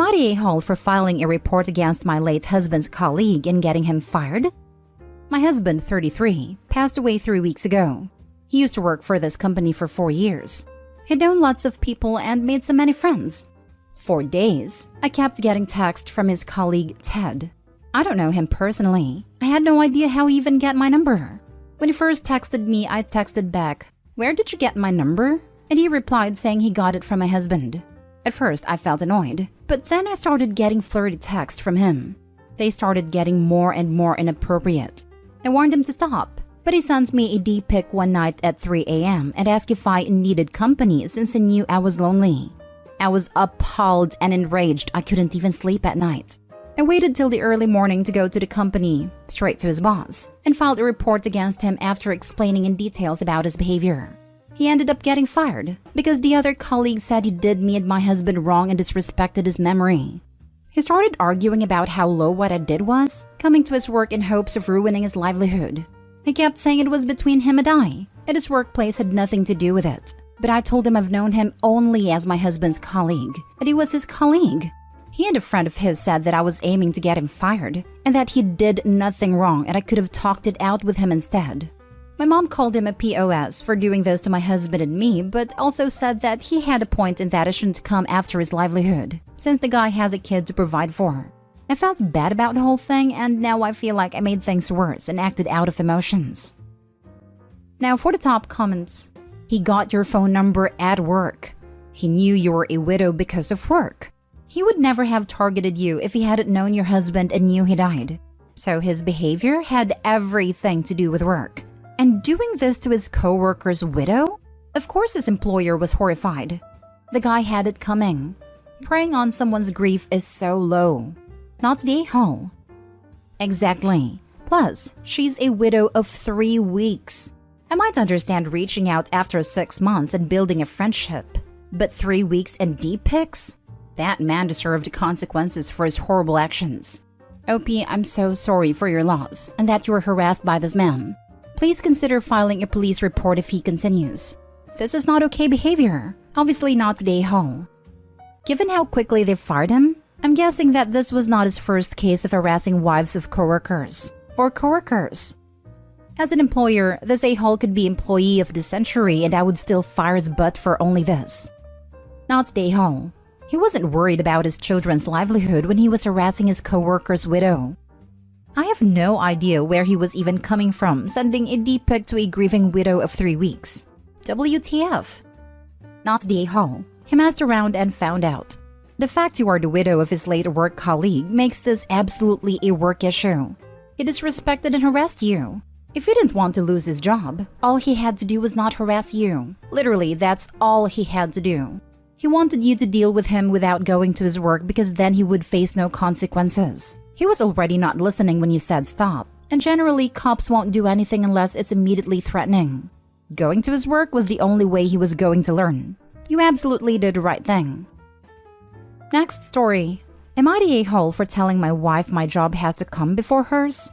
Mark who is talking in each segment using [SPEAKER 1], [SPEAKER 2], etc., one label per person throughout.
[SPEAKER 1] I the a-hole for filing a report against my late husband's colleague and getting him fired? My husband, 33, passed away 3 weeks ago. He used to work for this company for 4 years. He'd known lots of people and made so many friends. For days, I kept getting texts from his colleague, Ted. I don't know him personally. I had no idea how he even got my number. When he first texted me, I texted back, "Where did you get my number?" And he replied saying he got it from my husband. At first, I felt annoyed, but then I started getting flirty texts from him. They started getting more and more inappropriate. I warned him to stop, but he sent me a D-pic one night at 3 a.m. and asked if I needed company since he knew I was lonely. I was appalled and enraged. I couldn't even sleep at night. I waited till the early morning to go to the company, straight to his boss, and filed a report against him after explaining in details about his behavior. He ended up getting fired because the other colleague said he did me and my husband wrong and disrespected his memory. He started arguing about how low what I did was, coming to his work in hopes of ruining his livelihood. He kept saying it was between him and I, and his workplace had nothing to do with it. But I told him I've known him only as my husband's colleague, and he was his colleague. He and a friend of his said that I was aiming to get him fired, and that he did nothing wrong and I could have talked it out with him instead. My mom called him a POS for doing this to my husband and me, but also said that he had a point in that it shouldn't come after his livelihood, since the guy has a kid to provide for. I felt bad about the whole thing, and now I feel like I made things worse and acted out of emotions. Now for the top comments. He got your phone number at work. He knew you were a widow because of work. He would never have targeted you if he hadn't known your husband and knew he died. So his behavior had everything to do with work. And doing this to his co-worker's widow? Of course his employer was horrified. The guy had it coming. Preying on someone's grief is so low. Not the a-hole. Exactly. Plus, she's a widow of 3 weeks. I might understand reaching out after 6 months and building a friendship. But 3 weeks and D-pics? That man deserved consequences for his horrible actions. OP, I'm so sorry for your loss and that you were harassed by this man. Please consider filing a police report if he continues. This is not okay behavior. Obviously not the a-hole. Given how quickly they fired him, I'm guessing that this was not his first case of harassing wives of coworkers or coworkers. As an employer, this a-hole could be employee of the century and I would still fire his butt for only this. Not the a-hole. He wasn't worried about his children's livelihood when he was harassing his coworker's widow. I have no idea where he was even coming from, sending a D-pic to a grieving widow of 3 weeks. WTF? Not the a-hole. He messed around and found out. The fact you are the widow of his late work colleague makes this absolutely a work issue. He disrespected and harassed you. If he didn't want to lose his job, all he had to do was not harass you. Literally, that's all he had to do. He wanted you to deal with him without going to his work because then he would face no consequences. He was already not listening when you said stop, and generally cops won't do anything unless it's immediately threatening. Going to his work was the only way he was going to learn. You absolutely did the right thing. Next story. Am I the a-hole for telling my wife my job has to come before hers?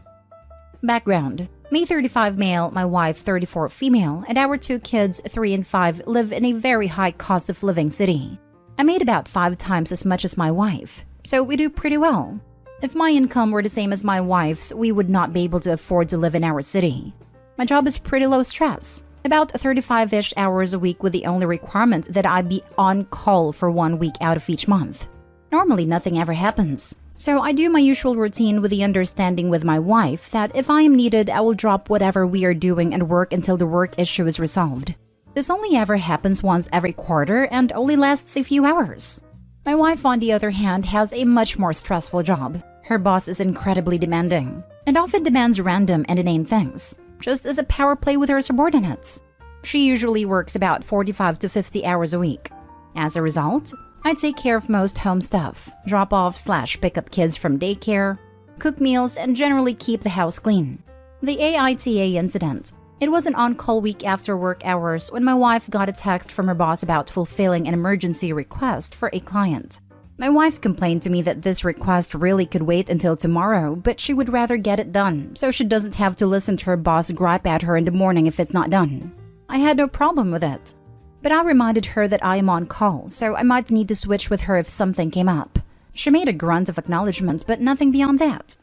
[SPEAKER 1] Background. Me 35 male, my wife 34 female, and our 2 kids 3 and 5 live in a very high cost of living city. I made about 5 times as much as my wife, so we do pretty well. If my income were the same as my wife's, we would not be able to afford to live in our city. My job is pretty low stress, about 35-ish hours a week with the only requirement that I be on call for 1 week out of each month. Normally nothing ever happens, so I do my usual routine with the understanding with my wife that if I am needed, I will drop whatever we are doing and work until the work issue is resolved. This only ever happens once every quarter and only lasts a few hours. My wife, on the other hand, has a much more stressful job. Her boss is incredibly demanding and often demands random and inane things, just as a power play with her subordinates. She usually works about 45 to 50 hours a week. As a result, I take care of most home stuff, drop off / pick up kids from daycare, cook meals, and generally keep the house clean. The AITA incident. It was an on-call week after work hours when my wife got a text from her boss about fulfilling an emergency request for a client. My wife complained to me that this request really could wait until tomorrow, but she would rather get it done so she doesn't have to listen to her boss gripe at her in the morning if it's not done. I had no problem with it. But I reminded her that I am on call, so I might need to switch with her if something came up. She made a grunt of acknowledgement, but nothing beyond that.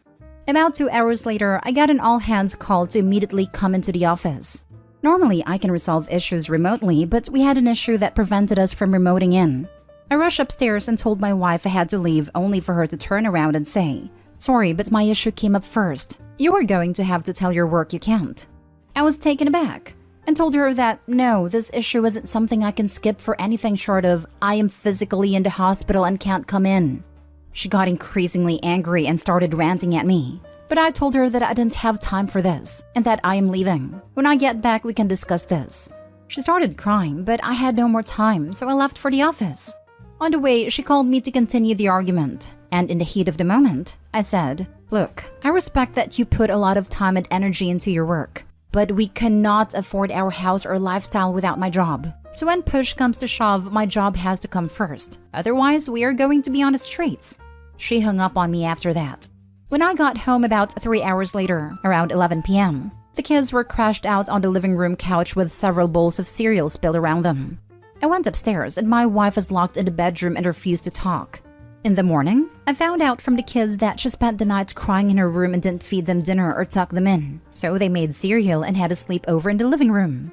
[SPEAKER 1] About 2 hours later, I got an all-hands call to immediately come into the office. Normally, I can resolve issues remotely, but we had an issue that prevented us from remoting in. I rushed upstairs and told my wife I had to leave, only for her to turn around and say, "Sorry, but my issue came up first. You are going to have to tell your work you can't." I was taken aback and told her that no, this issue isn't something I can skip for anything short of I am physically in the hospital and can't come in. She got increasingly angry and started ranting at me. But I told her that I didn't have time for this and that I am leaving. When I get back, we can discuss this. She started crying, but I had no more time, so I left for the office. On the way, she called me to continue the argument. And in the heat of the moment, I said, "Look, I respect that you put a lot of time and energy into your work, but we cannot afford our house or lifestyle without my job. So when push comes to shove, my job has to come first. Otherwise, we are going to be on the streets." She hung up on me after that. When I got home about 3 hours later, around 11 p.m., the kids were crashed out on the living room couch with several bowls of cereal spilled around them. I went upstairs and my wife was locked in the bedroom and refused to talk. In the morning, I found out from the kids that she spent the night crying in her room and didn't feed them dinner or tuck them in, so they made cereal and had a sleepover in the living room.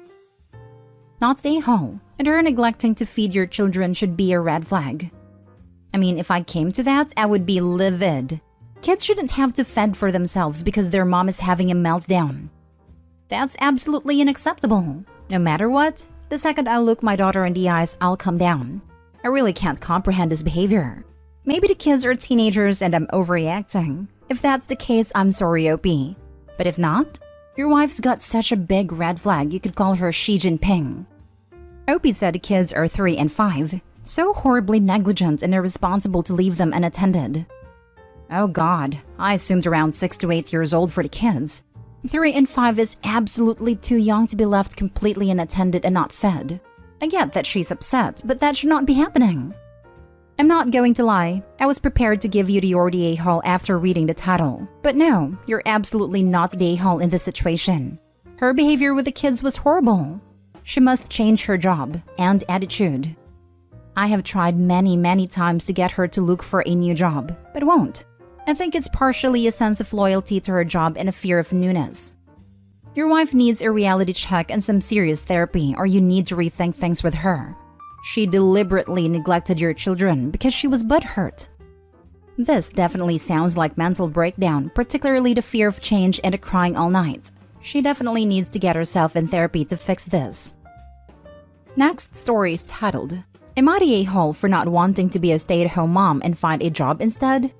[SPEAKER 1] Not stay home, and her neglecting to feed your children should be a red flag. I mean, if I came to that, I would be livid. Kids shouldn't have to fend for themselves because their mom is having a meltdown. That's absolutely unacceptable. No matter what, the second I look my daughter in the eyes, I'll calm down. I really can't comprehend this behavior. Maybe the kids are teenagers and I'm overreacting. If that's the case, I'm sorry, Opie. But if not, your wife's got such a big red flag you could call her Xi Jinping. Opie said the kids are 3 and 5, so horribly negligent and irresponsible to leave them unattended. Oh God, I assumed around 6 to 8 years old for the kids. 3 and 5 is absolutely too young to be left completely unattended and not fed. I get that she's upset, but that should not be happening. I'm not going to lie, I was prepared to give you the Yordi a-hole after reading the title. But no, you're absolutely not the a-hole in this situation. Her behavior with the kids was horrible. She must change her job and attitude. I have tried many times to get her to look for a new job, but won't. I think it's partially a sense of loyalty to her job and a fear of newness. Your wife needs a reality check and some serious therapy, or you need to rethink things with her. She deliberately neglected your children because she was butthurt. This definitely sounds like mental breakdown, particularly the fear of change and the crying all night. She definitely needs to get herself in therapy to fix this. Next story is titled, "Am I the a-hole for not wanting to be a stay-at-home mom and find a job instead?"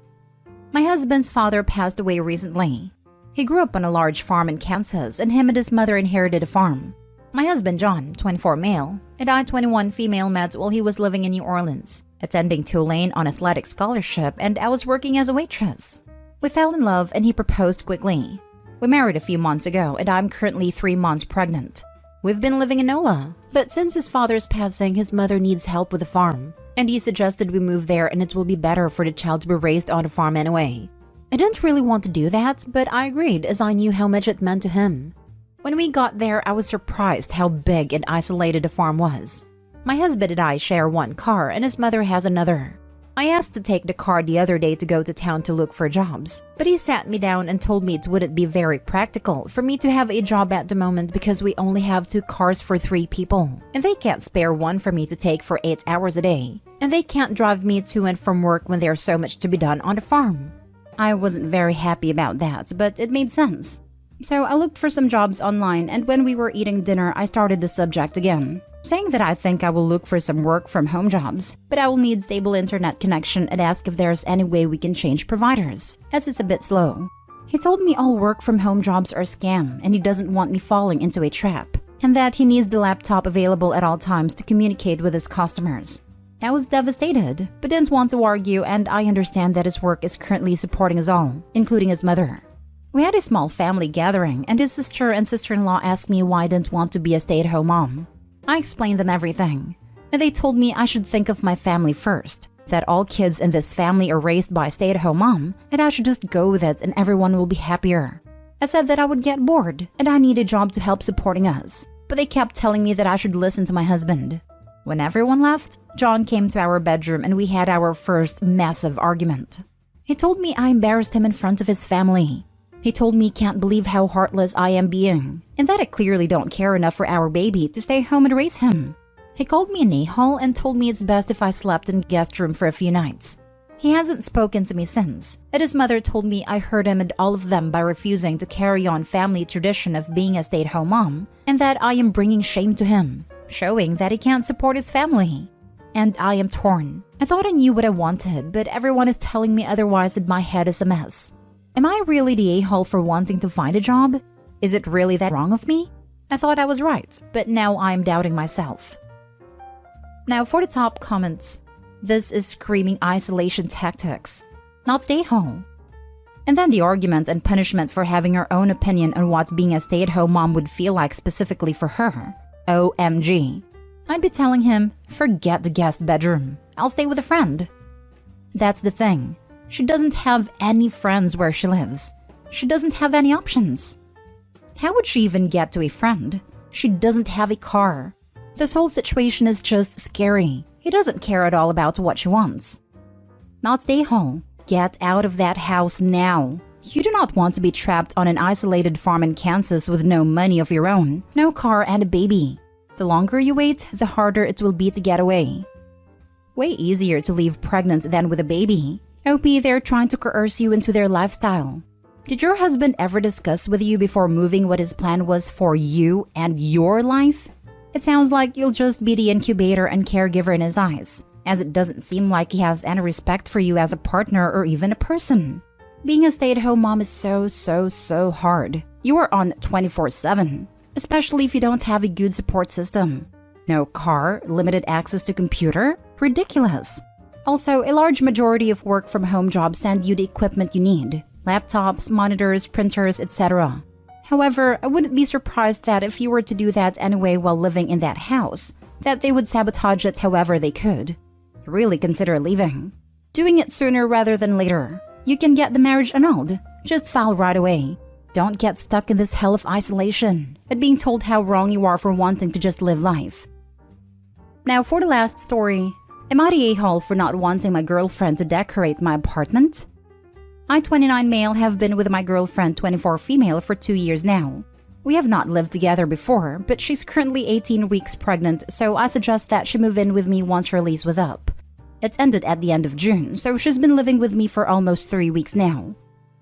[SPEAKER 1] My husband's father passed away recently. He grew up on a large farm in Kansas, and him and his mother inherited a farm. My husband John, 24 male, and I, 21 female, met while he was living in New Orleans, attending Tulane on athletic scholarship, and I was working as a waitress. We fell in love and he proposed quickly. We married a few months ago, and I'm currently 3 months pregnant. We've been living in NOLA, but since his father's passing, his mother needs help with the farm, and he suggested we move there and it will be better for the child to be raised on the farm anyway. I didn't really want to do that, but I agreed as I knew how much it meant to him. When we got there, I was surprised how big and isolated the farm was. My husband and I share one car and his mother has another. I asked to take the car the other day to go to town to look for jobs, but he sat me down and told me it wouldn't be very practical for me to have a job at the moment because we only have 2 cars for 3 people, and they can't spare one for me to take for 8 hours a day, and they can't drive me to and from work when there's so much to be done on the farm. I wasn't very happy about that, but it made sense. So I looked for some jobs online, and when we were eating dinner, I started the subject again, saying that I think I will look for some work from home jobs, but I will need stable internet connection and ask if there's any way we can change providers, as it's a bit slow. He told me all work from home jobs are a scam and he doesn't want me falling into a trap, and that he needs the laptop available at all times to communicate with his customers. I was devastated, but didn't want to argue, and I understand that his work is currently supporting us all, including his mother. We had a small family gathering, and his sister and sister-in-law asked me why I didn't want to be a stay-at-home mom. I explained them everything, and they told me I should think of my family first, that all kids in this family are raised by a stay-at-home mom, and I should just go with it and everyone will be happier. I said that I would get bored, and I need a job to help supporting us, but they kept telling me that I should listen to my husband. When everyone left, John came to our bedroom and we had our first massive argument. He told me I embarrassed him in front of his family. He told me he can't believe how heartless I am being, and that I clearly don't care enough for our baby to stay home and raise him. He called me an a-hole and told me it's best if I slept in the guest room for a few nights. He hasn't spoken to me since, and his mother told me I hurt him and all of them by refusing to carry on family tradition of being a stay-at-home mom, and that I am bringing shame to him, showing that he can't support his family. And I am torn. I thought I knew what I wanted, but everyone is telling me otherwise and my head is a mess. Am I really the a-hole for wanting to find a job? Is it really that wrong of me? I thought I was right, but now I am doubting myself. Now for the top comments. This is screaming isolation tactics, not stay home. And then the argument and punishment for having her own opinion on what being a stay-at-home mom would feel like specifically for her. OMG. I'd be telling him, forget the guest bedroom. I'll stay with a friend. That's the thing. She doesn't have any friends where she lives. She doesn't have any options. How would she even get to a friend? She doesn't have a car. This whole situation is just scary. He doesn't care at all about what she wants. Not stay home. Get out of that house now. You do not want to be trapped on an isolated farm in Kansas with no money of your own, no car and a baby. The longer you wait, the harder it will be to get away. Way easier to leave pregnant than with a baby. OP, they're trying to coerce you into their lifestyle. Did your husband ever discuss with you before moving what his plan was for you and your life? It sounds like you'll just be the incubator and caregiver in his eyes, as it doesn't seem like he has any respect for you as a partner or even a person. Being a stay-at-home mom is so hard. You are on 24/7, especially if you don't have a good support system. No car, limited access to computer? Ridiculous. Also, a large majority of work-from-home jobs send you the equipment you need. Laptops, monitors, printers, etc. However, I wouldn't be surprised that if you were to do that anyway while living in that house, that they would sabotage it however they could. Really consider leaving. Doing it sooner rather than later. You can get the marriage annulled. Just file right away. Don't get stuck in this hell of isolation and being told how wrong you are for wanting to just live life. Now for the last story. Am I the a-hole for not wanting my girlfriend to decorate my apartment? I, 29 male, have been with my girlfriend, 24 female, for 2 years now. We have not lived together before, but she's currently 18 weeks pregnant, so I suggest that she move in with me once her lease was up. It ended at the end of June, so she's been living with me for almost 3 weeks now.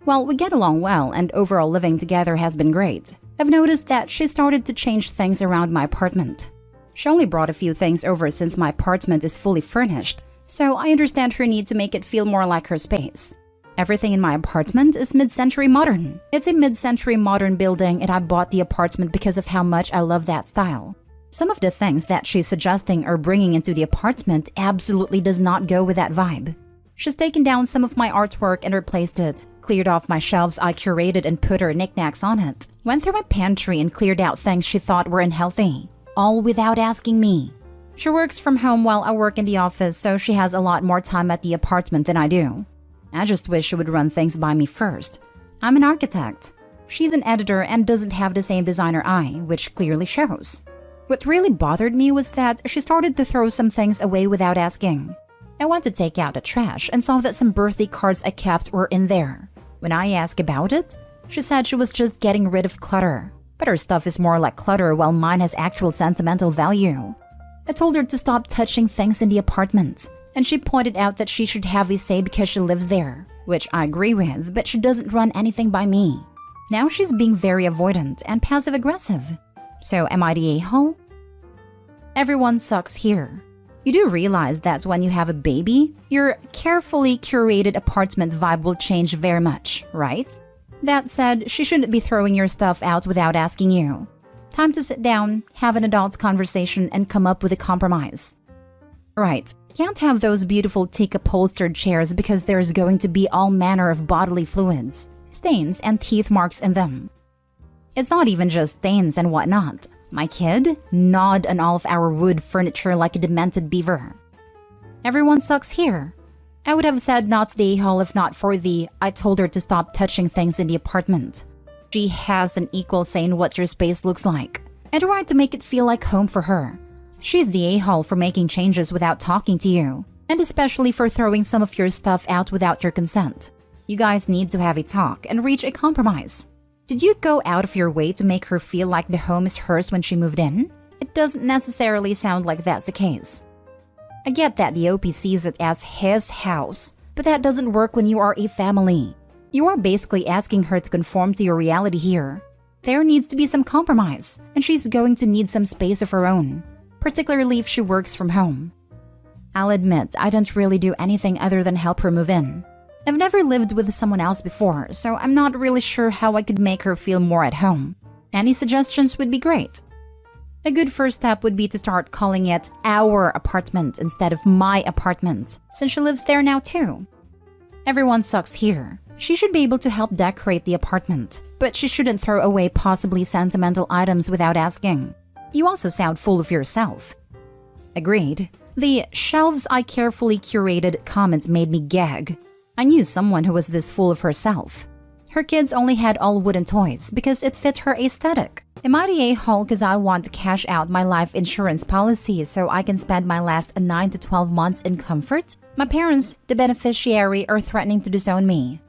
[SPEAKER 1] Well, we get along well, and overall living together has been great. I've noticed that she started to change things around my apartment. She only brought a few things over since my apartment is fully furnished, so I understand her need to make it feel more like her space. Everything in my apartment is mid-century modern. It's a mid-century modern building and I bought the apartment because of how much I love that style. Some of the things that she's suggesting or bringing into the apartment absolutely does not go with that vibe. She's taken down some of my artwork and replaced it, cleared off my shelves I curated and put her knickknacks on it, went through my pantry and cleared out things she thought were unhealthy, all without asking me. She works from home while I work in the office, so she has a lot more time at the apartment than I do. I just wish she would run things by me first. I'm an architect. She's an editor and doesn't have the same designer eye, which clearly shows. What really bothered me was that she started to throw some things away without asking. I went to take out the trash and saw that some birthday cards I kept were in there. When I asked about it, she said she was just getting rid of clutter. But her stuff is more like clutter while mine has actual sentimental value. I told her to stop touching things in the apartment, and she pointed out that she should have a say because she lives there, which I agree with, but she doesn't run anything by me. Now she's being very avoidant and passive-aggressive. So am I the a-hole? Everyone sucks here. You do realize that when you have a baby, your carefully curated apartment vibe will change very much, right? That said, she shouldn't be throwing your stuff out without asking you. Time to sit down, have an adult conversation, and come up with a compromise. Right, can't have those beautiful teak upholstered chairs because there's going to be all manner of bodily fluids, stains, and teeth marks in them. It's not even just stains and whatnot. My kid gnawed on all of our wood furniture like a demented beaver. Everyone sucks here. I would have said not the a-hole if not for the I told her to stop touching things in the apartment. She has an equal say in what your space looks like, and a right to make it feel like home for her. She's the a-hole for making changes without talking to you, and especially for throwing some of your stuff out without your consent. You guys need to have a talk and reach a compromise. Did you go out of your way to make her feel like the home is hers when she moved in? It doesn't necessarily sound like that's the case. I get that the OP sees it as his house, but that doesn't work when you are a family. You are basically asking her to conform to your reality here. There needs to be some compromise, and she's going to need some space of her own, particularly if she works from home. I'll admit I don't really do anything other than help her move in. I've never lived with someone else before, so I'm not really sure how I could make her feel more at home. Any suggestions would be great. A good first step would be to start calling it our apartment instead of my apartment, since she lives there now too. Everyone sucks here. She should be able to help decorate the apartment, but she shouldn't throw away possibly sentimental items without asking. You also sound full of yourself. Agreed. The "shelves I carefully curated" comment made me gag. I knew someone who was this full of herself. Her kids only had all wooden toys because it fit her aesthetic. Am I the a-hole because I want to cash out my life insurance policy so I can spend my last 9 to 12 months in comfort? My parents, the beneficiary, are threatening to disown me.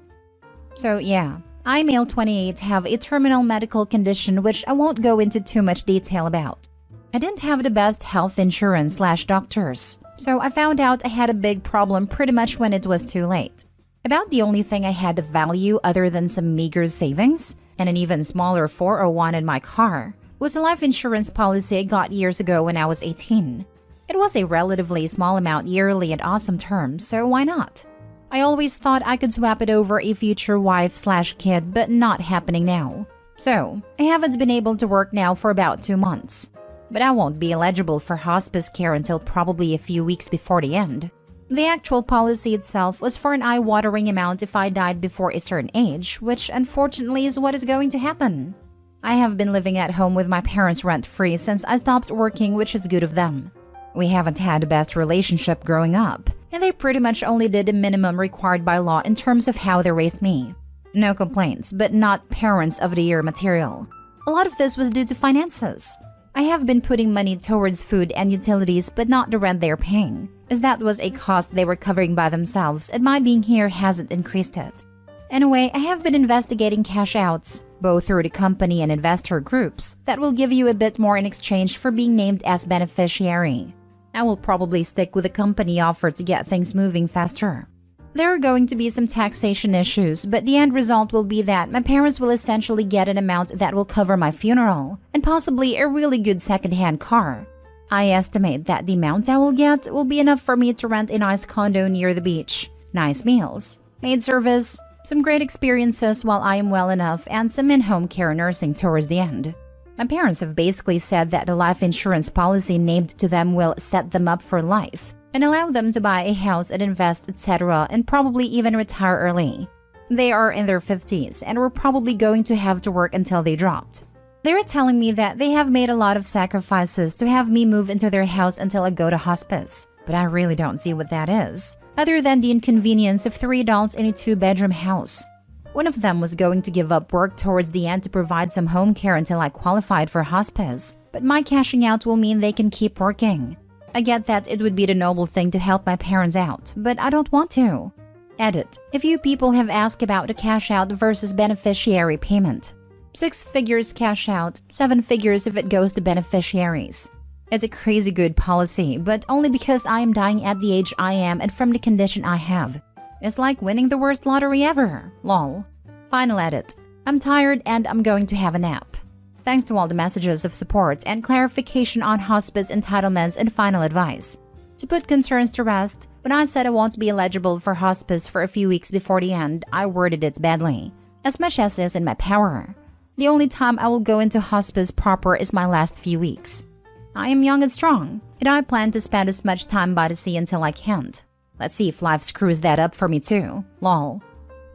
[SPEAKER 1] So yeah, I, male 28, have a terminal medical condition which I won't go into too much detail about. I didn't have the best health insurance/doctors, so I found out I had a big problem pretty much when it was too late. About the only thing I had of value other than some meager savings and an even smaller 401 in my car was a life insurance policy I got years ago when I was 18. It was a relatively small amount yearly and awesome terms, so why not? I always thought I could swap it over a future wife/kid, but not happening now. So, I haven't been able to work now for about 2 months. But I won't be eligible for hospice care until probably a few weeks before the end. The actual policy itself was for an eye-watering amount if I died before a certain age, which unfortunately is what is going to happen. I have been living at home with my parents rent-free since I stopped working, which is good of them. We haven't had the best relationship growing up, and they pretty much only did the minimum required by law in terms of how they raised me. No complaints, but not parents of the year material. A lot of this was due to finances. I have been putting money towards food and utilities, but not the rent they're paying, as that was a cost they were covering by themselves, and my being here hasn't increased it. Anyway, I have been investigating cash outs, both through the company and investor groups, that will give you a bit more in exchange for being named as beneficiary. I will probably stick with the company offer to get things moving faster. There are going to be some taxation issues, but the end result will be that my parents will essentially get an amount that will cover my funeral, and possibly a really good second-hand car. I estimate that the amount I will get will be enough for me to rent a nice condo near the beach, nice meals, maid service, some great experiences while I am well enough, and some in-home care nursing towards the end. My parents have basically said that the life insurance policy named to them will set them up for life and allow them to buy a house and invest, etc., and probably even retire early. They are in their 50s and were probably going to have to work until they dropped. They were telling me that they have made a lot of sacrifices to have me move into their house until I go to hospice, but I really don't see what that is, other than the inconvenience of 3 adults in a 2-bedroom house. One of them was going to give up work towards the end to provide some home care until I qualified for hospice, but my cashing out will mean they can keep working. I get that it would be the noble thing to help my parents out, but I don't want to. Edit. A few people have asked about the cash out versus beneficiary payment. 6 figures cash out, 7 figures if it goes to beneficiaries. It's a crazy good policy, but only because I am dying at the age I am and from the condition I have. It's like winning the worst lottery ever. Lol. Final edit. I'm tired and I'm going to have a nap. Thanks to all the messages of support and clarification on hospice entitlements and final advice. To put concerns to rest, when I said I won't be eligible for hospice for a few weeks before the end, I worded it badly, as much as is in my power. The only time I will go into hospice proper is my last few weeks. I am young and strong, and I plan to spend as much time by the sea until I can't. Let's see if life screws that up for me too. Lol.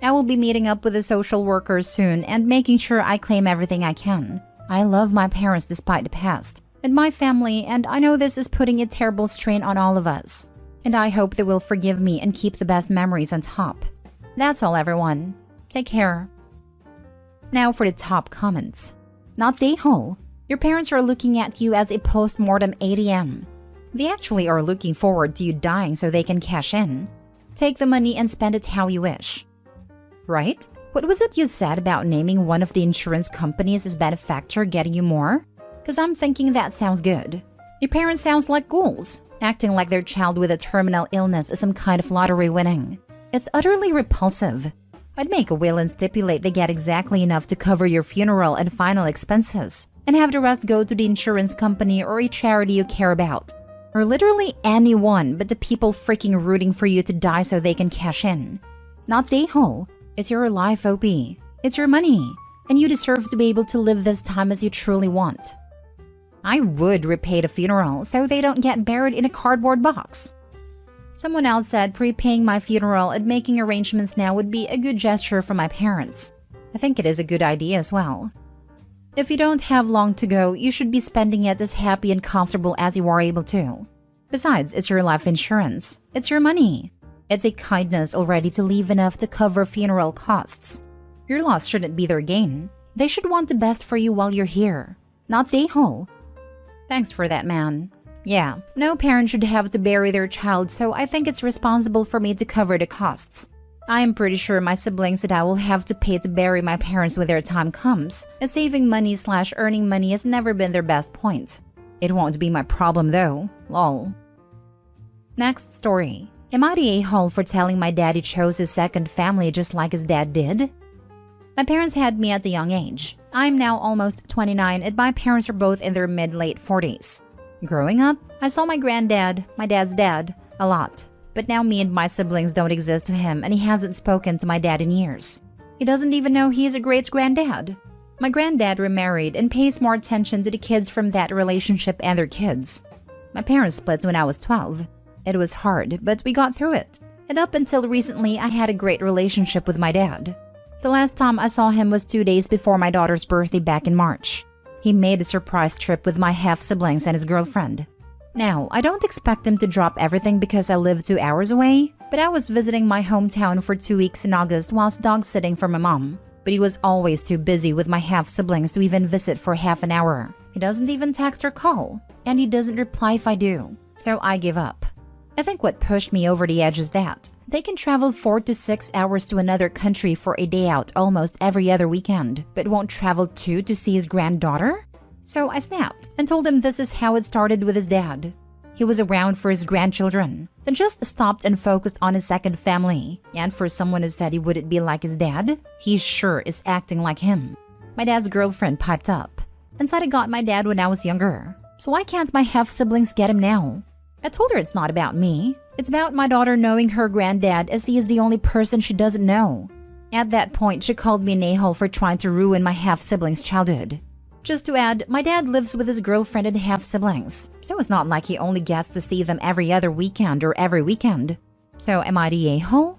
[SPEAKER 1] I will be meeting up with the social workers soon and making sure I claim everything I can. I love my parents despite the past, and my family, and I know this is putting a terrible strain on all of us. And I hope they will forgive me and keep the best memories on top. That's all, everyone. Take care. Now for the top comments. Not the a-hole. Your parents are looking at you as a post-mortem ATM. They actually are looking forward to you dying so they can cash in. Take the money and spend it how you wish. Right? What was it you said about naming one of the insurance companies as benefactor getting you more? Because I'm thinking that sounds good. Your parents sounds like ghouls, acting like their child with a terminal illness is some kind of lottery winning. It's utterly repulsive. I'd make a will and stipulate they get exactly enough to cover your funeral and final expenses, and have the rest go to the insurance company or a charity you care about. Or literally anyone but the people freaking rooting for you to die so they can cash in. Not the a-hole. It's your life, OP. It's your money, and you deserve to be able to live this time as you truly want. I would repay the funeral so they don't get buried in a cardboard box. Someone else said prepaying my funeral and making arrangements now would be a good gesture for my parents. I think it is a good idea as well. If you don't have long to go, you should be spending it as happy and comfortable as you are able to. Besides, it's your life insurance. It's your money. It's a kindness already to leave enough to cover funeral costs. Your loss shouldn't be their gain. They should want the best for you while you're here, not the a-hole. Thanks for that, man. Yeah, no parent should have to bury their child, so I think it's responsible for me to cover the costs. I am pretty sure my siblings and I will have to pay to bury my parents when their time comes, as saving money/earning money has never been their best point. It won't be my problem though, lol. Next story. Am I the a-hole for telling my dad he chose his second family just like his dad did? My parents had me at a young age. I'm now almost 29 and my parents are both in their mid-late 40s. Growing up, I saw my granddad, my dad's dad, a lot. But now me and my siblings don't exist to him and he hasn't spoken to my dad in years. He doesn't even know he is a great-granddad. My granddad remarried and pays more attention to the kids from that relationship and their kids. My parents split when I was 12. It was hard, but we got through it. And up until recently, I had a great relationship with my dad. The last time I saw him was 2 days before my daughter's birthday back in March. He made a surprise trip with my half-siblings and his girlfriend. Now, I don't expect him to drop everything because I live 2 hours away, but I was visiting my hometown for 2 weeks in August whilst dog-sitting for my mom. But he was always too busy with my half-siblings to even visit for half an hour. He doesn't even text or call, and he doesn't reply if I do. So I give up. I think what pushed me over the edge is that they can travel 4 to 6 hours to another country for a day out almost every other weekend, but won't travel 2 to see his granddaughter? So I snapped and told him this is how it started with his dad. He was around for his grandchildren, then just stopped and focused on his second family. And for someone who said he wouldn't be like his dad, he sure is acting like him. My dad's girlfriend piped up and said I got my dad when I was younger. So why can't my half-siblings get him now? I told her it's not about me. It's about my daughter knowing her granddad as he is the only person she doesn't know. At that point, she called me an a-hole for trying to ruin my half-siblings' childhood. Just to add, my dad lives with his girlfriend and half-siblings, so it's not like he only gets to see them every other weekend or every weekend. So am I the a-hole?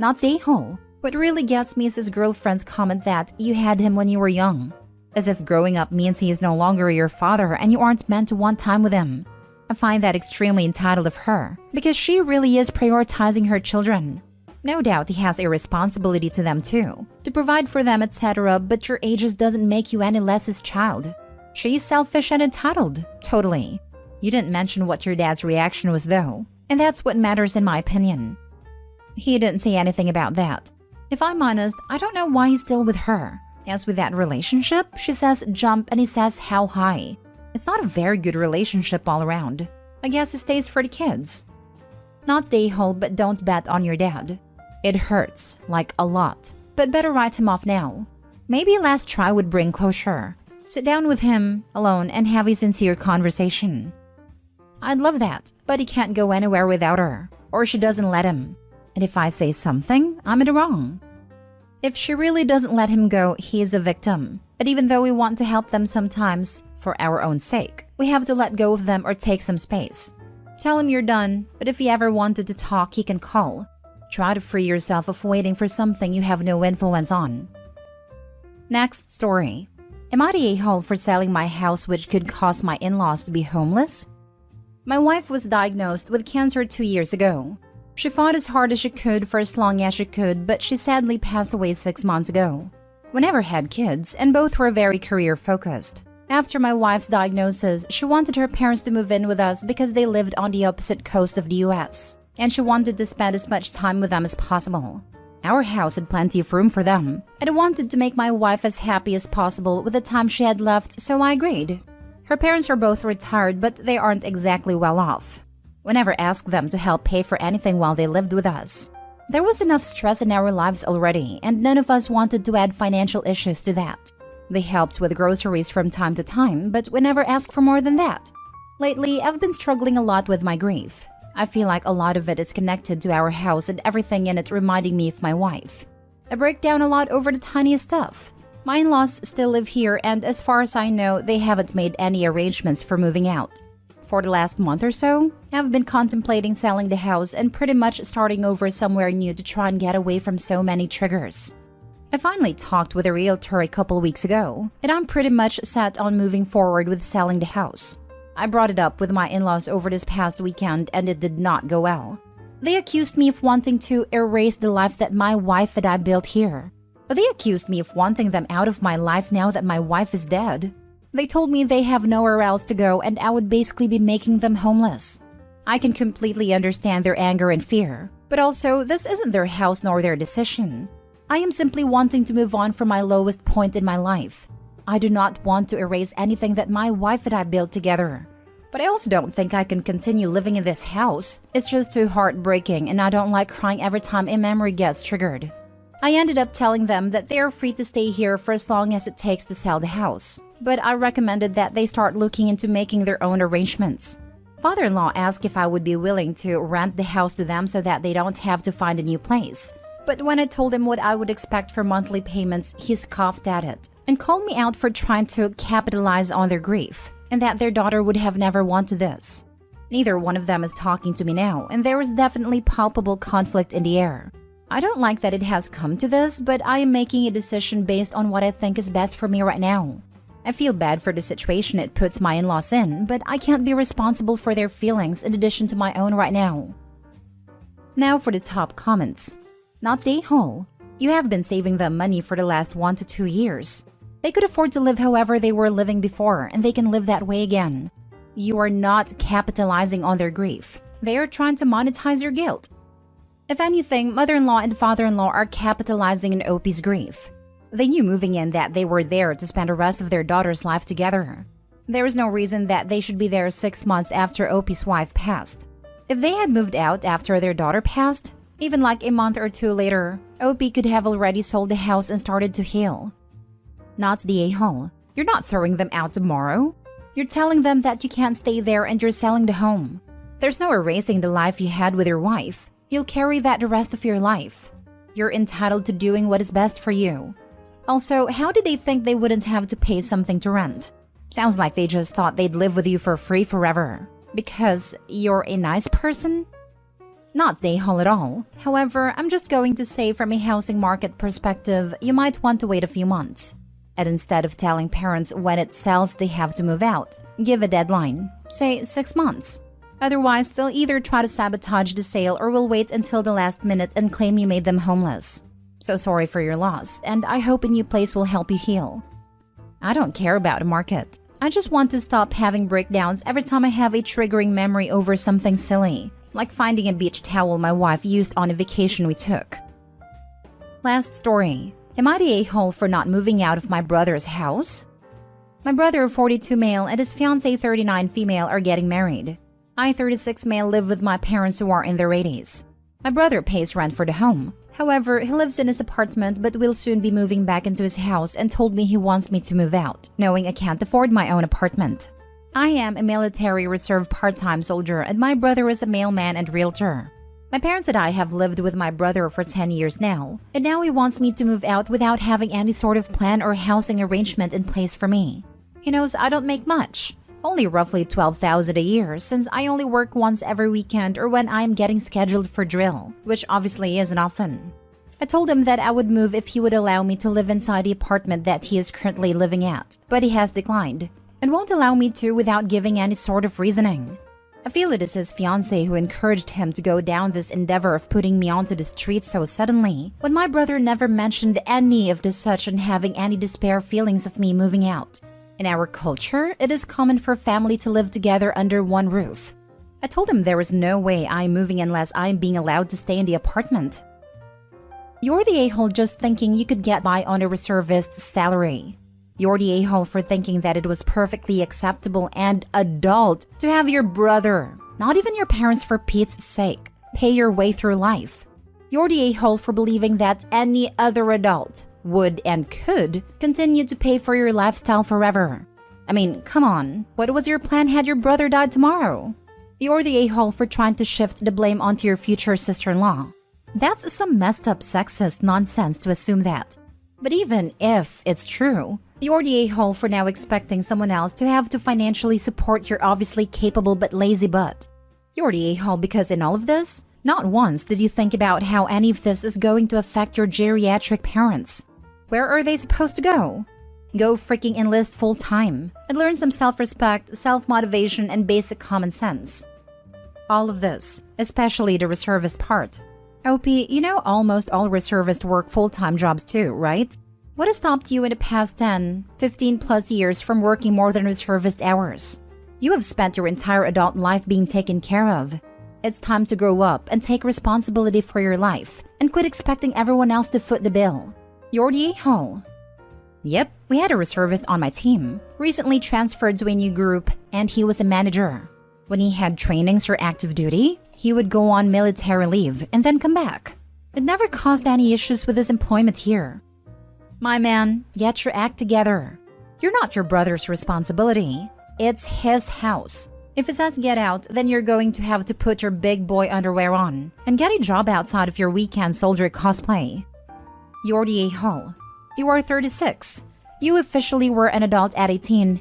[SPEAKER 1] Not the a-hole. What really gets me is his girlfriend's comment that you had him when you were young. As if growing up means he is no longer your father and you aren't meant to want time with him. I find that extremely entitled of her, because she really is prioritizing her children. No doubt he has a responsibility to them too, to provide for them, etc., but your age just doesn't make you any less his child. She's selfish and entitled, totally. You didn't mention what your dad's reaction was though, and that's what matters in my opinion. He didn't say anything about that. If I'm honest, I don't know why he's still with her. As with that relationship, she says jump and he says how high. It's not a very good relationship all around. I guess it stays for the kids. Not the a-hole, but don't bet on your dad. It hurts, like a lot, but better write him off now. Maybe last try would bring closure. Sit down with him, alone, and have a sincere conversation. I'd love that, but he can't go anywhere without her, or she doesn't let him. And if I say something, I'm in the wrong. If she really doesn't let him go, he is a victim. But even though we want to help them sometimes, for our own sake, we have to let go of them or take some space. Tell him you're done, but if he ever wanted to talk, he can call. Try to free yourself of waiting for something you have no influence on. Next story. Am I the a-hole for selling my house which could cause my in-laws to be homeless? My wife was diagnosed with cancer 2 years ago. She fought as hard as she could for as long as she could, but she sadly passed away 6 months ago. We never had kids, and both were very career-focused. After my wife's diagnosis, she wanted her parents to move in with us because they lived on the opposite coast of the US, and she wanted to spend as much time with them as possible. Our house had plenty of room for them, and I wanted to make my wife as happy as possible with the time she had left, so I agreed. Her parents are both retired, but they aren't exactly well off. We never asked them to help pay for anything while they lived with us. There was enough stress in our lives already, and none of us wanted to add financial issues to that. They helped with groceries from time to time, but we never asked for more than that. Lately, I've been struggling a lot with my grief. I feel like a lot of it is connected to our house and everything in it reminding me of my wife. I break down a lot over the tiniest stuff. My in-laws still live here, and as far as I know, they haven't made any arrangements for moving out. For the last month or so, I've been contemplating selling the house and pretty much starting over somewhere new to try and get away from so many triggers. I finally talked with a realtor a couple weeks ago, and I'm pretty much set on moving forward with selling the house. I brought it up with my in-laws over this past weekend, and it did not go well. They accused me of wanting to erase the life that my wife and I built here. But they accused me of wanting them out of my life now that my wife is dead. They told me they have nowhere else to go, and I would basically be making them homeless. I can completely understand their anger and fear, but also this isn't their house nor their decision. I am simply wanting to move on from my lowest point in my life. I do not want to erase anything that my wife and I built together. But I also don't think I can continue living in this house. It's just too heartbreaking, and I don't like crying every time a memory gets triggered. I ended up telling them that they are free to stay here for as long as it takes to sell the house, but I recommended that they start looking into making their own arrangements. Father-in-law asked if I would be willing to rent the house to them so that they don't have to find a new place. But when I told him what I would expect for monthly payments, he scoffed at it and called me out for trying to capitalize on their grief, and that their daughter would have never wanted this. Neither one of them is talking to me now, and there is definitely palpable conflict in the air. I don't like that it has come to this, but I am making a decision based on what I think is best for me right now. I feel bad for the situation it puts my in-laws in, but I can't be responsible for their feelings in addition to my own right now. Now for the top comments. Not the a-hole. You have been saving them money for the last 1 to 2 years. They could afford to live however they were living before, and they can live that way again. You are not capitalizing on their grief. They are trying to monetize your guilt. If anything, mother-in-law and father-in-law are capitalizing on Opie's grief. They knew moving in that they were there to spend the rest of their daughter's life together. There is no reason that they should be there 6 months after Opie's wife passed. If they had moved out after their daughter passed, even like a month or 2 later, Opie could have already sold the house and started to heal. Not the a-hole. You're not throwing them out tomorrow. You're telling them that you can't stay there and you're selling the home. There's no erasing the life you had with your wife. You'll carry that the rest of your life. You're entitled to doing what is best for you. Also, how did they think they wouldn't have to pay something to rent? Sounds like they just thought they'd live with you for free forever. Because you're a nice person? Not the a-hole at all. However, I'm just going to say from a housing market perspective, you might want to wait a few months. And instead of telling parents when it sells they have to move out, give a deadline, say 6 months. Otherwise, they'll either try to sabotage the sale or will wait until the last minute and claim you made them homeless. So sorry for your loss, and I hope a new place will help you heal. I don't care about a market. I just want to stop having breakdowns every time I have a triggering memory over something silly, like finding a beach towel my wife used on a vacation we took. Last story. Am I the a-hole for not moving out of my brother's house? My brother, 42 male, and his fiancée, 39 female, are getting married. I, 36 male, live with my parents who are in their 80s. My brother pays rent for the home. However, he lives in his apartment but will soon be moving back into his house and told me he wants me to move out, knowing I can't afford my own apartment. I am a military reserve part-time soldier and my brother is a mailman and realtor. My parents and I have lived with my brother for 10 years now, and now he wants me to move out without having any sort of plan or housing arrangement in place for me. He knows I don't make much. Only roughly $12,000 a year since I only work once every weekend or when I am getting scheduled for drill, which obviously isn't often. I told him that I would move if he would allow me to live inside the apartment that he is currently living at, but he has declined and won't allow me to without giving any sort of reasoning. I feel it is his fiancée who encouraged him to go down this endeavor of putting me onto the street so suddenly, when my brother never mentioned any of the such and having any despair feelings of me moving out. In our culture, it is common for family to live together under one roof. I told him there was no way I'm moving unless I'm being allowed to stay in the apartment. You're the a-hole just thinking you could get by on a reservist's salary. You're the a-hole for thinking that it was perfectly acceptable and adult to have your brother, not even your parents for Pete's sake, pay your way through life. You're the a-hole for believing that any other adult would and could continue to pay for your lifestyle forever. I mean, come on, what was your plan had your brother died tomorrow? You're the a-hole for trying to shift the blame onto your future sister-in-law. That's some messed up sexist nonsense to assume that. But even if it's true, you're the a-hole for now expecting someone else to have to financially support your obviously capable but lazy butt. You're the a-hole because in all of this, not once did you think about how any of this is going to affect your geriatric parents. Where are they supposed to go? Go freaking enlist full-time and learn some self-respect, self-motivation, and basic common sense. All of this, especially the reservist part. OP, you know almost all reservists work full-time jobs too, right? What has stopped you in the past 10, 15 plus years from working more than reservist hours? You have spent your entire adult life being taken care of. It's time to grow up and take responsibility for your life and quit expecting everyone else to foot the bill. You're the a-hole. Yep, we had a reservist on my team, recently transferred to a new group, and he was a manager. When he had trainings or active duty, he would go on military leave and then come back. It never caused any issues with his employment here. My man, get your act together. You're not your brother's responsibility. It's his house. If it says get out, then you're going to have to put your big boy underwear on and get a job outside of your weekend soldier cosplay. You're the a-hole. You are 36. You officially were an adult at 18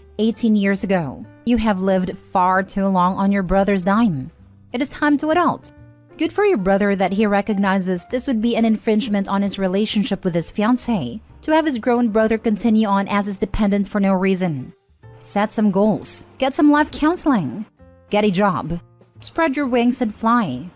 [SPEAKER 1] years ago. You have lived far too long on your brother's dime. It is time to adult. Good for your brother that he recognizes this would be an infringement on his relationship with his fiancée to have his grown brother continue on as his dependent for no reason. Set some goals. Get some life counseling. Get a job. Spread your wings and fly.